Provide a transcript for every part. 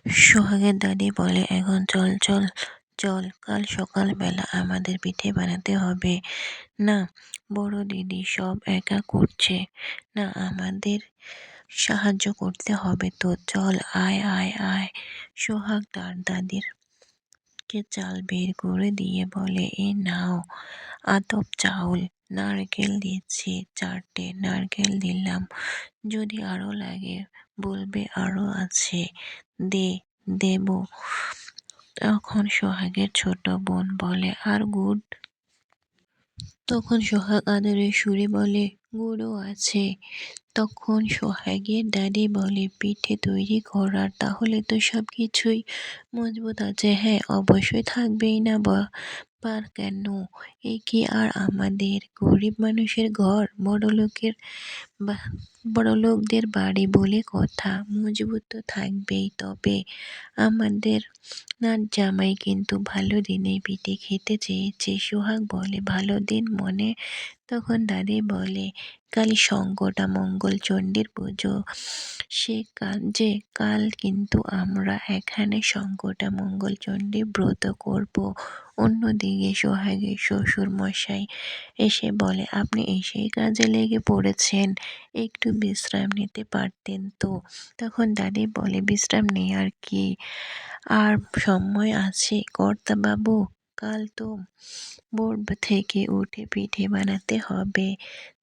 সোহাগের দাদি বলে, এখন চল চল চল, কাল সকালবেলা আমাদের পিঠে বানাতে হবে। না, বড় দিদি সব একা করছে, না আমাদের সাহায্য করতে হবে তো, চল আয় আয় আয়। সোহাগ তার দাদির কে চাল বের করে দিয়ে বলে, এ নাও আতপ চাউল, নারকেল দিচ্ছি 4টে, নারকেল দিলাম, যদি আরো লাগে বলবে, আরো আছে, দেব। তখন সোহাগের ছোট বোন বলে, আর গুড়? তখন সোহাগ আদরের সুরে বলে, গুড়ও আছে। তখন সোহাগের দাদি বলে, পিঠে তৈরি করার তাহলে তো সব কিছুই মজবুত আছে। হ্যাঁ, অবশ্যই থাকবেই না পার কেন? এ কি আর আমাদের গরিব মানুষের ঘর? বড়লোকদের বাড়ি বলে কথা, মজবুত তো থাকবেই। তবে আমাদের নাত জামাই কিন্তু ভালো দিনে পিঠে খেতে চেয়েছে। সোহাগ বলে, ভালো দিন মনে? তখন দাদি বলে, কাল সংকটা মঙ্গল চণ্ডীর পুজো, কাল কিন্তু আমরা এখানে সংকটা মঙ্গল চণ্ডী ব্রত করব। অন্যদিকে সোহাগের শ্বশুর মশাই এসে বলে, আপনি এসেই কাজে লেগে পড়েছেন, একটু বিশ্রাম নিতে পারতেন তো। তখন দাদি বলে, বিশ্রাম নেই আর কি, আর সময় আছে কর্তাবাবু, কাল তো ভোর থেকে উঠে পিঠে বানাতে হবে,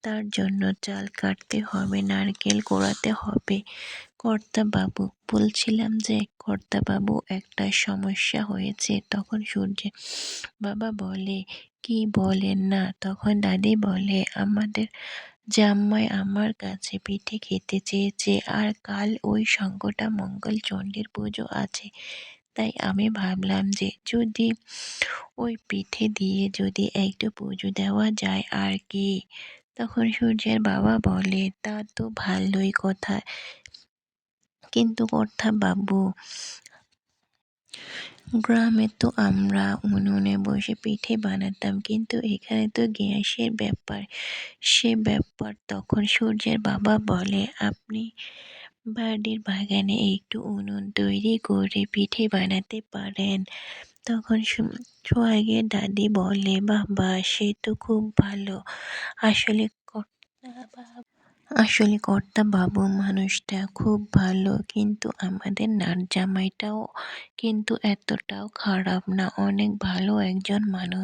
তার জন্য চাল কাটতে হবে, নারকেল কোড়াতে হবে। কর্তাবাবু, বলছিলাম যে কর্তাবাবু, একটা সমস্যা হয়েছে। তখন সূর্যের বাবা বলে, কি বলেন না? তখন দাদি বলে, আমাদের জামাই আমার কাছে পিঠে খেতে চেয়েছে, আর কাল ওই সংকটা মঙ্গল চণ্ডীর পুজো আছে, তাই আমি ভাবলাম যে যদি ওই পিঠে দিয়ে যদি একটু পুজো দেওয়া যায় আর কি। তখন সূর্যের বাবা বলে, তা তো ভালোই কথা, কিন্তু কর্তাবাবু, গ্রামে তো আমরা উনুনে বসে পিঠে বানাতাম, কিন্তু এখানে তো গ্যাসের ব্যাপার, সে ব্যাপার। তখন সূর্যের বাবা বলে, আপনি বাড়ির বাগানে একটু উনুন তৈরি করে পিঠে বানাতে পারেন। তখন সোহাগের দাদি বলে, বাবা, সে তো খুব ভালো। আসলে কর্তাবাবু মানুষটা খুব ভালো, কিন্তু আমাদের নাট জামাইটাও কিন্তু এতটাও খারাপ না, অনেক ভালো একজন মানুষ।